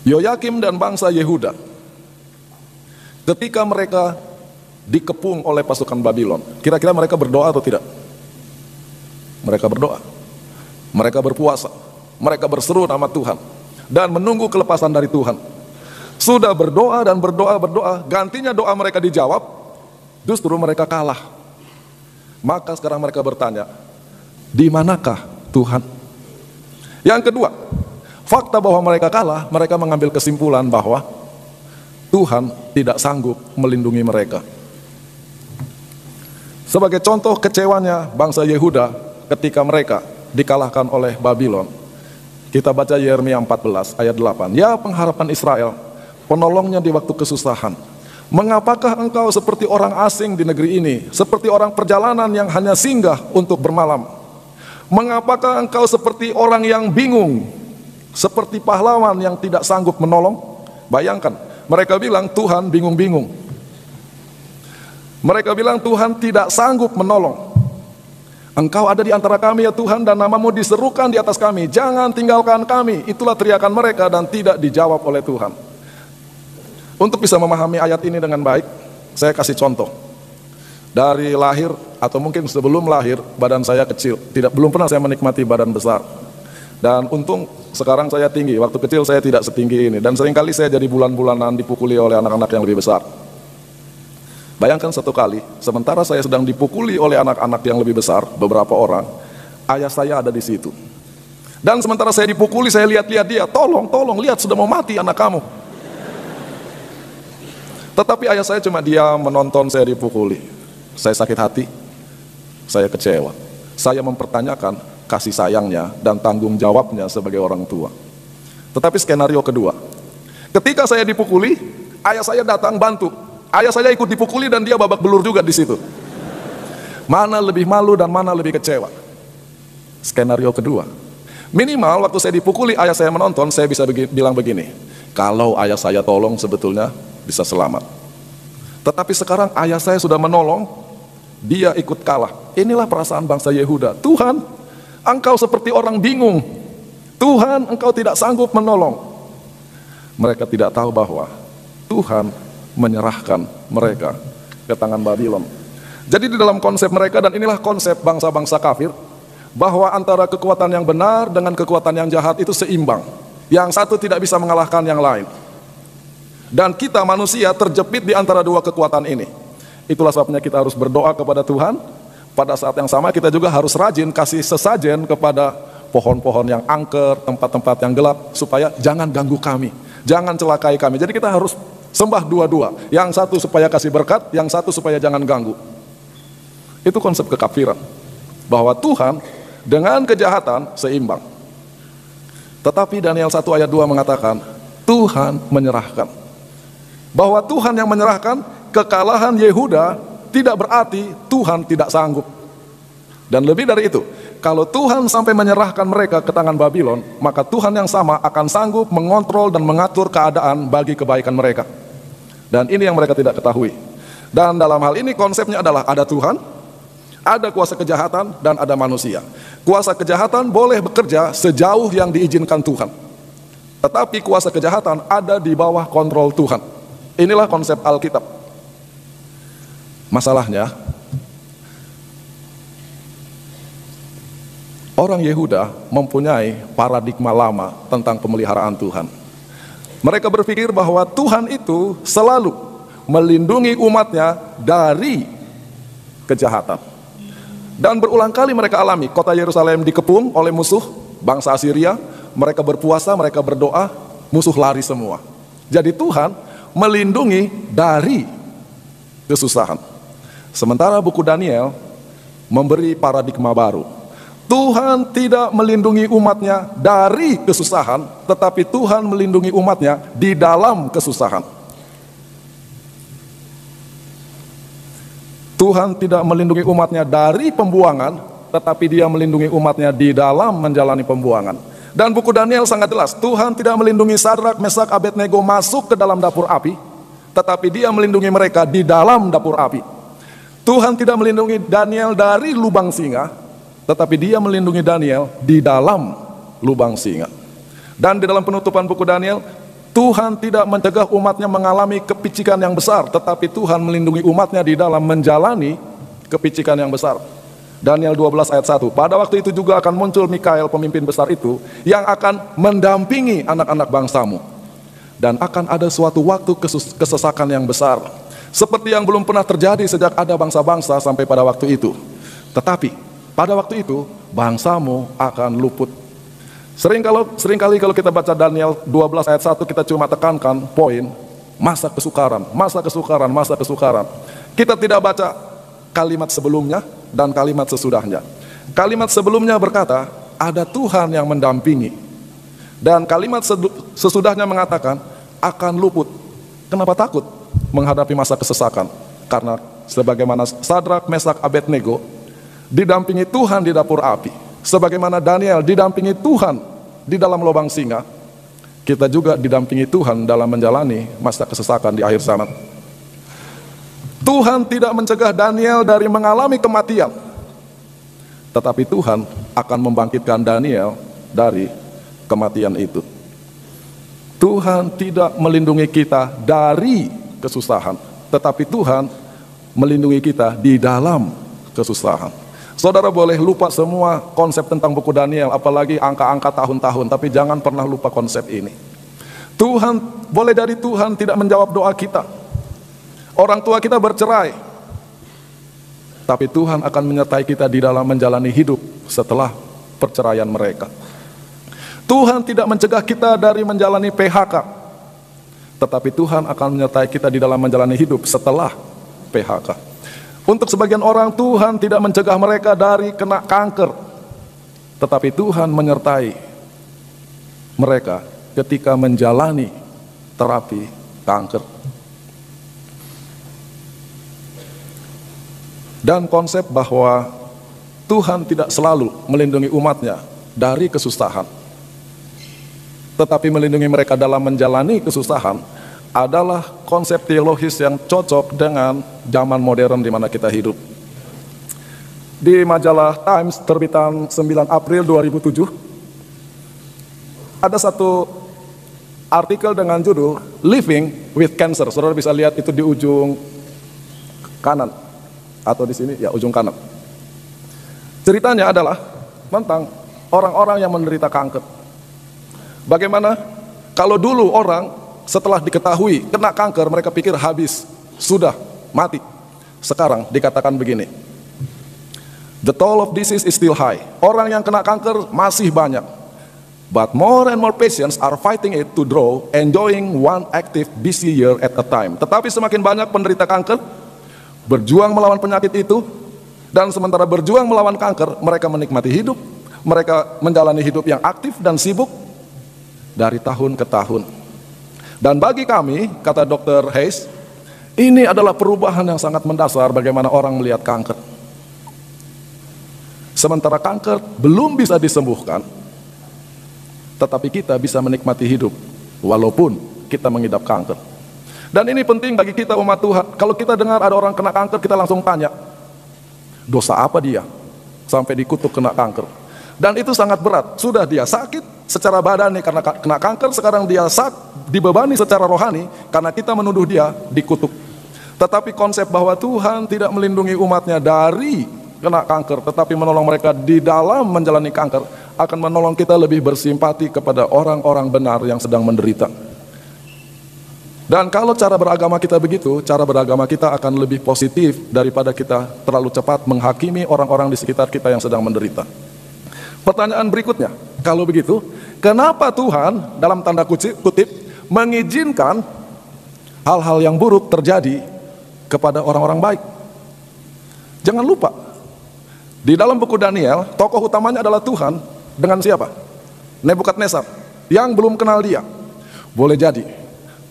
Yoyakim dan bangsa Yehuda, ketika mereka dikepung oleh pasukan Babylon, kira-kira mereka berdoa atau tidak? Mereka berdoa, mereka berpuasa, mereka berseru nama Tuhan dan menunggu kelepasan dari Tuhan. Sudah berdoa dan berdoa, gantinya doa mereka dijawab, justru mereka kalah. Maka sekarang mereka bertanya, di manakah Tuhan? Yang kedua, fakta bahwa mereka kalah, mereka mengambil kesimpulan bahwa Tuhan tidak sanggup melindungi mereka. Sebagai contoh kecewanya bangsa Yehuda ketika mereka dikalahkan oleh Babylon, kita baca Yeremia 14 ayat 8. Ya pengharapan Israel, penolongnya di waktu kesusahan, mengapakah engkau seperti orang asing di negeri ini, seperti orang perjalanan yang hanya singgah untuk bermalam? Mengapakah engkau seperti orang yang bingung, seperti pahlawan yang tidak sanggup menolong? Bayangkan, mereka bilang Tuhan bingung-bingung. Mereka bilang Tuhan tidak sanggup menolong. Engkau ada di antara kami ya Tuhan, dan namamu diserukan di atas kami, jangan tinggalkan kami. Itulah teriakan mereka dan tidak dijawab oleh Tuhan. Untuk bisa memahami ayat ini dengan baik, saya kasih contoh. Dari lahir atau mungkin sebelum lahir, badan saya kecil, belum pernah saya menikmati badan besar. Dan untung sekarang saya tinggi, waktu kecil saya tidak setinggi ini, dan seringkali saya jadi bulan-bulanan dipukuli oleh anak-anak yang lebih besar. Bayangkan satu kali, sementara saya sedang dipukuli oleh anak-anak yang lebih besar, beberapa orang, ayah saya ada di situ. Dan sementara saya dipukuli, saya lihat-lihat dia, tolong, lihat sudah mau mati anak kamu. Tetapi ayah saya cuma diam menonton saya dipukuli. Saya sakit hati, saya kecewa. Saya mempertanyakan kasih sayangnya dan tanggung jawabnya sebagai orang tua. Tetapi skenario kedua, ketika saya dipukuli, ayah saya datang bantu. Ayah saya ikut dipukuli dan dia babak belur juga di situ. Mana lebih malu dan mana lebih kecewa? Skenario kedua, minimal waktu saya dipukuli, ayah saya menonton, saya bisa bilang begini, kalau ayah saya tolong sebetulnya bisa selamat. Tetapi sekarang ayah saya sudah menolong, dia ikut kalah. Inilah perasaan bangsa Yehuda. Tuhan, engkau seperti orang bingung. Tuhan, engkau tidak sanggup menolong. Mereka tidak tahu bahwa Tuhan menyerahkan mereka ke tangan Babylon. Jadi di dalam konsep mereka, dan inilah konsep bangsa-bangsa kafir, bahwa antara kekuatan yang benar dengan kekuatan yang jahat itu seimbang. Yang satu tidak bisa mengalahkan yang lain. Dan kita manusia terjepit di antara dua kekuatan ini. Itulah sebabnya kita harus berdoa kepada Tuhan. Pada saat yang sama kita juga harus rajin kasih sesajen kepada pohon-pohon yang angker, tempat-tempat yang gelap, supaya jangan ganggu kami, jangan celakai kami. Jadi kita harus sembah dua-dua. Yang satu supaya kasih berkat, yang satu supaya jangan ganggu. Itu konsep kekafiran, bahwa Tuhan dengan kejahatan seimbang. Tetapi Daniel 1 ayat 2 mengatakan Tuhan menyerahkan. Bahwa Tuhan yang menyerahkan, kekalahan Yehuda tidak berarti Tuhan tidak sanggup. Dan lebih dari itu, kalau Tuhan sampai menyerahkan mereka ke tangan Babylon, maka Tuhan yang sama akan sanggup mengontrol dan mengatur keadaan bagi kebaikan mereka. Dan ini yang mereka tidak ketahui. Dan dalam hal ini konsepnya adalah ada Tuhan, ada kuasa kejahatan, dan ada manusia. Kuasa kejahatan boleh bekerja sejauh yang diizinkan Tuhan. Tetapi kuasa kejahatan ada di bawah kontrol Tuhan. Inilah konsep Alkitab. Masalahnya, orang Yehuda mempunyai paradigma lama tentang pemeliharaan Tuhan. Mereka berpikir bahwa Tuhan itu selalu melindungi umatnya dari kejahatan. Dan berulang kali mereka alami, kota Yerusalem dikepung oleh musuh, bangsa Assyria, mereka berpuasa, mereka berdoa, musuh lari semua. Jadi Tuhan melindungi dari kesusahan. Sementara buku Daniel memberi paradigma baru. Tuhan tidak melindungi umatnya dari kesusahan, tetapi Tuhan melindungi umatnya di dalam kesusahan. Tuhan tidak melindungi umatnya dari pembuangan, tetapi dia melindungi umatnya di dalam menjalani pembuangan. Dan buku Daniel sangat jelas, Tuhan tidak melindungi Sadrak, Mesak, Abednego masuk ke dalam dapur api, tetapi dia melindungi mereka di dalam dapur api. Tuhan tidak melindungi Daniel dari lubang singa, tetapi dia melindungi Daniel di dalam lubang singa. Dan di dalam penutupan buku Daniel, Tuhan tidak mencegah umatnya mengalami kepicikan yang besar, tetapi Tuhan melindungi umatnya di dalam menjalani kepicikan yang besar. Daniel 12 ayat 1. Pada waktu itu juga akan muncul Mikael, pemimpin besar itu, yang akan mendampingi anak-anak bangsamu. Dan akan ada suatu waktu kesesakan yang besar, seperti yang belum pernah terjadi sejak ada bangsa-bangsa sampai pada waktu itu. Tetapi pada waktu itu bangsamu akan luput. Seringkali kalau kita baca Daniel 12 ayat 1, kita cuma tekankan poin masa kesukaran, masa kesukaran, masa kesukaran. Kita tidak baca kalimat sebelumnya dan kalimat sesudahnya. Kalimat sebelumnya berkata, ada Tuhan yang mendampingi. Dan kalimat sesudahnya mengatakan, akan luput. Kenapa takut menghadapi masa kesesakan? Karena sebagaimana Sadrak, Mesak, Abednego didampingi Tuhan di dapur api, sebagaimana Daniel didampingi Tuhan di dalam lubang singa, kita juga didampingi Tuhan dalam menjalani masa kesesakan di akhir zaman. Tuhan tidak mencegah Daniel dari mengalami kematian, tetapi Tuhan akan membangkitkan Daniel dari kematian itu. Tuhan tidak melindungi kita dari kesusahan, tetapi Tuhan melindungi kita di dalam kesusahan. Saudara boleh lupa semua konsep tentang buku Daniel, apalagi angka-angka tahun-tahun, tapi jangan pernah lupa konsep ini. Tuhan, boleh jadi Tuhan tidak menjawab doa kita. Orang tua kita bercerai, tapi Tuhan akan menyertai kita di dalam menjalani hidup setelah perceraian mereka. Tuhan tidak mencegah kita dari menjalani PHK, tetapi Tuhan akan menyertai kita di dalam menjalani hidup setelah PHK. Untuk sebagian orang, Tuhan tidak mencegah mereka dari kena kanker, tetapi Tuhan menyertai mereka ketika menjalani terapi kanker. Dan konsep bahwa Tuhan tidak selalu melindungi umatnya dari kesusahan, tetapi melindungi mereka dalam menjalani kesusahan, adalah konsep teologis yang cocok dengan zaman modern di mana kita hidup. Di majalah Times terbitan 9 April 2007, ada satu artikel dengan judul Living with Cancer. Saudara bisa lihat itu di ujung kanan, atau di sini ya, ujung kanan. Ceritanya adalah tentang orang-orang yang menderita kanker. Bagaimana kalau dulu orang setelah diketahui kena kanker, mereka pikir habis, sudah mati. Sekarang dikatakan begini, the toll of disease is still high. Orang yang kena kanker masih banyak, but more and more patients are fighting it to draw, enjoying one active busy year at a time. Tetapi semakin banyak penderita kanker berjuang melawan penyakit itu, dan sementara berjuang melawan kanker, mereka menikmati hidup, mereka menjalani hidup yang aktif dan sibuk dari tahun ke tahun. Dan bagi kami, kata Dr. Hayes, ini adalah perubahan yang sangat mendasar bagaimana orang melihat kanker. Sementara kanker belum bisa disembuhkan, tetapi kita bisa menikmati hidup walaupun kita mengidap kanker. Dan ini penting bagi kita umat Tuhan. Kalau kita dengar ada orang kena kanker, kita langsung tanya, dosa apa dia sampai dikutuk kena kanker? Dan itu sangat berat. Sudah dia sakit secara badani karena kena kanker, sekarang dia dibebani secara rohani karena kita menuduh dia dikutuk. Tetapi konsep bahwa Tuhan tidak melindungi umatnya dari kena kanker, tetapi menolong mereka di dalam menjalani kanker, akan menolong kita lebih bersimpati kepada orang-orang benar yang sedang menderita. Dan kalau cara beragama kita begitu, cara beragama kita akan lebih positif daripada kita terlalu cepat menghakimi orang-orang di sekitar kita yang sedang menderita. Pertanyaan berikutnya, kalau begitu, kenapa Tuhan dalam tanda kutip mengizinkan hal-hal yang buruk terjadi kepada orang-orang baik? Jangan lupa, di dalam buku Daniel, tokoh utamanya adalah Tuhan dengan siapa? Nebukadnezar, yang belum kenal dia. Boleh jadi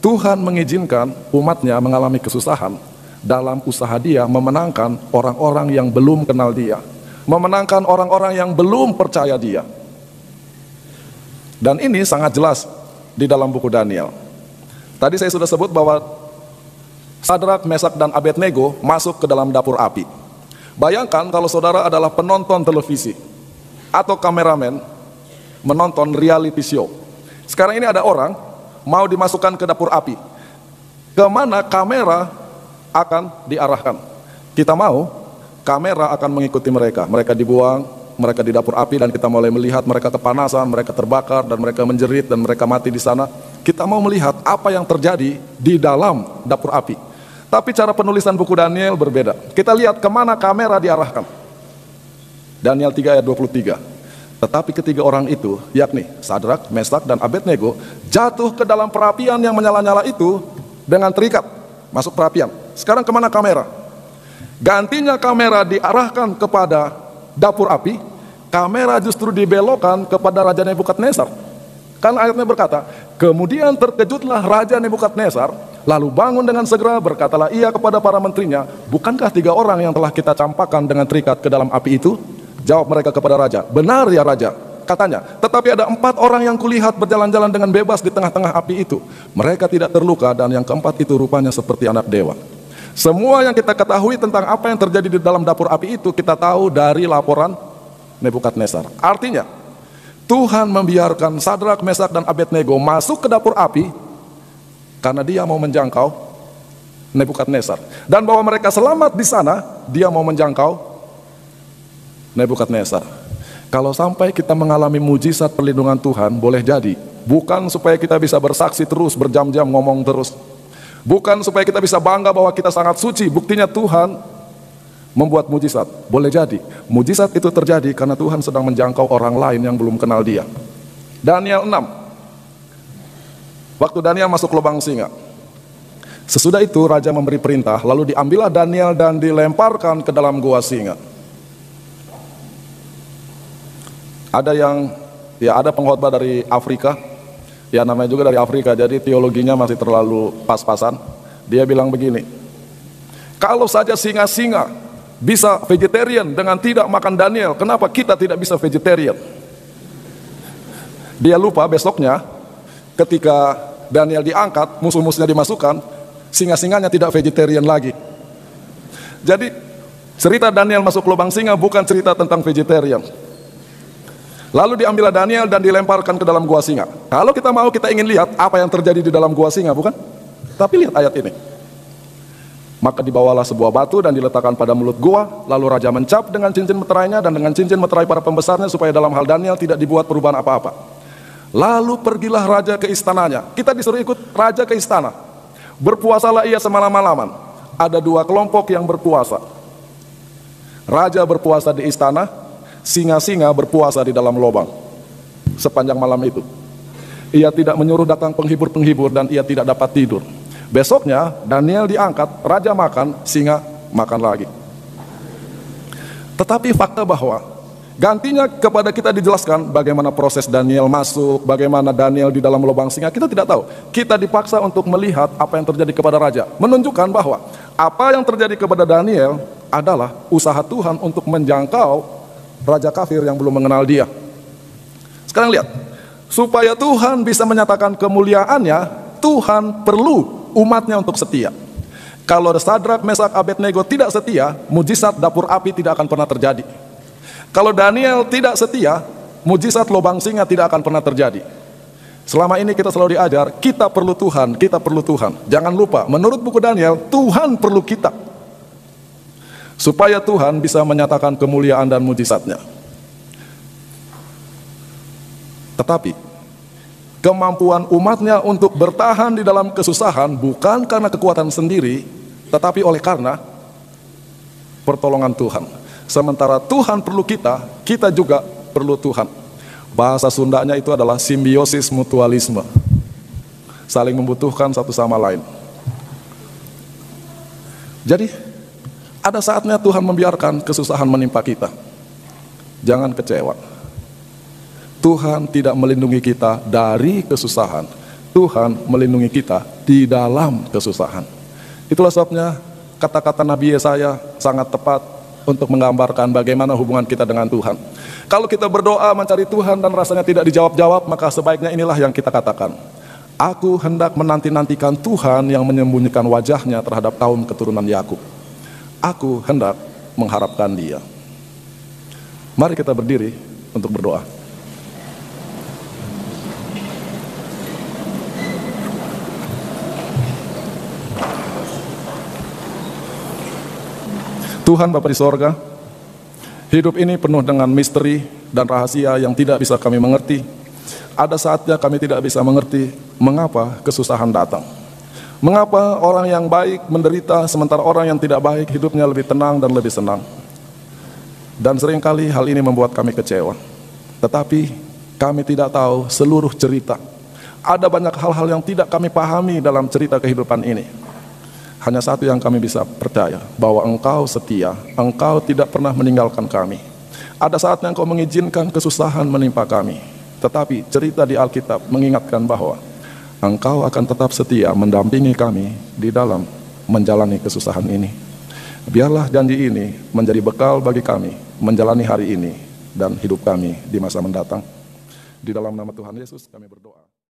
Tuhan mengizinkan umatnya mengalami kesusahan dalam usaha dia memenangkan orang-orang yang belum kenal dia, memenangkan orang-orang yang belum percaya dia. Dan ini sangat jelas di dalam buku Daniel. Tadi saya sudah sebut bahwa Sadrak, Mesak, dan Abednego masuk ke dalam dapur api. Bayangkan kalau saudara adalah penonton televisi atau kameramen menonton reality show. Sekarang ini ada orang mau dimasukkan ke dapur api. Kemana kamera akan diarahkan? Kita mau, kamera akan mengikuti mereka. Mereka dibuang, mereka di dapur api, dan kita mulai melihat mereka kepanasan, mereka terbakar, dan mereka menjerit, dan mereka mati di sana. Kita mau melihat apa yang terjadi di dalam dapur api. Tapi cara penulisan buku Daniel berbeda. Kita lihat kemana kamera diarahkan. Daniel 3 ayat 23. Tetapi ketiga orang itu, yakni Sadrak, Mesak, dan Abednego, jatuh ke dalam perapian yang menyala-nyala itu dengan terikat, masuk perapian. Sekarang kemana kamera? Gantinya kamera diarahkan kepada dapur api, kamera justru dibelokkan kepada Raja Nebukadnezar. Kan ayatnya berkata, kemudian terkejutlah Raja Nebukadnezar, lalu bangun dengan segera, berkatalah ia kepada para menterinya, bukankah 3 orang yang telah kita campakkan dengan terikat ke dalam api itu? Jawab mereka kepada raja, benar ya raja. Katanya, tetapi ada 4 orang yang kulihat berjalan-jalan dengan bebas di tengah-tengah api itu. Mereka tidak terluka, dan yang keempat itu rupanya seperti anak dewa. Semua yang kita ketahui tentang apa yang terjadi di dalam dapur api itu, kita tahu dari laporan Nebukadnezar. Artinya, Tuhan membiarkan Sadrak, Mesak, dan Abednego masuk ke dapur api karena dia mau menjangkau Nebukadnezar. Dan bahwa mereka selamat di sana, dia mau menjangkau Nebukadnezar. Kalau sampai kita mengalami mujizat perlindungan Tuhan, boleh jadi bukan supaya kita bisa bersaksi terus, berjam-jam ngomong terus, bukan supaya kita bisa bangga bahwa kita sangat suci. Buktinya Tuhan membuat mujizat. Boleh jadi mujizat itu terjadi karena Tuhan sedang menjangkau orang lain yang belum kenal dia. Daniel 6. Waktu Daniel masuk lubang singa, sesudah itu raja memberi perintah, lalu diambillah Daniel dan dilemparkan ke dalam gua singa. Ada pengkhotbah dari Afrika, ya namanya juga dari Afrika, jadi teologinya masih terlalu pas-pasan. Dia bilang begini, kalau saja singa-singa bisa vegetarian dengan tidak makan Daniel, kenapa kita tidak bisa vegetarian? Dia lupa besoknya ketika Daniel diangkat, musuh-musuhnya dimasukkan, singa-singanya tidak vegetarian lagi. Jadi cerita Daniel masuk lubang singa bukan cerita tentang vegetarian. Lalu diambillah Daniel dan dilemparkan ke dalam gua singa. Kalau kita mau, kita ingin lihat apa yang terjadi di dalam gua singa, bukan? Tapi lihat ayat ini. Maka dibawalah sebuah batu dan diletakkan pada mulut gua, lalu raja mencap dengan cincin meterainya dan dengan cincin meterai para pembesarnya, supaya dalam hal Daniel tidak dibuat perubahan apa-apa. Lalu pergilah raja ke istananya. Kita disuruh ikut raja ke istana. Berpuasalah ia semalam-malaman. Ada 2 kelompok yang berpuasa. Raja berpuasa di istana, singa-singa berpuasa di dalam lubang sepanjang malam itu. Ia tidak menyuruh datang penghibur-penghibur dan ia tidak dapat tidur. Besoknya Daniel diangkat, raja makan, singa makan lagi. Tetapi fakta bahwa gantinya kepada kita dijelaskan bagaimana proses Daniel masuk, bagaimana Daniel di dalam lubang singa, kita tidak tahu. Kita dipaksa untuk melihat apa yang terjadi kepada raja, menunjukkan bahwa apa yang terjadi kepada Daniel adalah usaha Tuhan untuk menjangkau raja kafir yang belum mengenal dia. Sekarang lihat, supaya Tuhan bisa menyatakan kemuliaannya, Tuhan perlu umatnya untuk setia. Kalau Sadrak, Mesak, Abednego tidak setia, mujizat dapur api tidak akan pernah terjadi. Kalau Daniel tidak setia, mujizat lubang singa tidak akan pernah terjadi. Selama ini kita selalu diajar, kita perlu Tuhan, kita perlu Tuhan. Jangan lupa, menurut buku Daniel, Tuhan perlu kita, supaya Tuhan bisa menyatakan kemuliaan dan mujizatnya. Tetapi kemampuan umatnya untuk bertahan di dalam kesusahan bukan karena kekuatan sendiri, tetapi oleh karena pertolongan Tuhan. Sementara Tuhan perlu kita, kita juga perlu Tuhan. Bahasa Sundanya itu adalah simbiosis mutualisme, saling membutuhkan satu sama lain. Jadi ada saatnya Tuhan membiarkan kesusahan menimpa kita. Jangan kecewa. Tuhan tidak melindungi kita dari kesusahan. Tuhan melindungi kita di dalam kesusahan. Itulah sebabnya kata-kata Nabi Yesaya sangat tepat untuk menggambarkan bagaimana hubungan kita dengan Tuhan. Kalau kita berdoa mencari Tuhan dan rasanya tidak dijawab-jawab, maka sebaiknya inilah yang kita katakan. Aku hendak menanti-nantikan Tuhan yang menyembunyikan wajahnya terhadap kaum keturunan Yakub. Aku hendak mengharapkan Dia. Mari kita berdiri untuk berdoa. Tuhan Bapa di sorga, hidup ini penuh dengan misteri dan rahasia yang tidak bisa kami mengerti. Ada saatnya kami tidak bisa mengerti mengapa kesusahan datang. Mengapa orang yang baik menderita sementara orang yang tidak baik hidupnya lebih tenang dan lebih senang. Dan seringkali hal ini membuat kami kecewa. Tetapi kami tidak tahu seluruh cerita. Ada banyak hal-hal yang tidak kami pahami dalam cerita kehidupan ini. Hanya satu yang kami bisa percaya, bahwa Engkau setia, Engkau tidak pernah meninggalkan kami. Ada saatnya Engkau mengizinkan kesusahan menimpa kami. Tetapi cerita di Alkitab mengingatkan bahwa Engkau akan tetap setia mendampingi kami di dalam menjalani kesusahan ini. Biarlah janji ini menjadi bekal bagi kami menjalani hari ini dan hidup kami di masa mendatang. Di dalam nama Tuhan Yesus kami berdoa.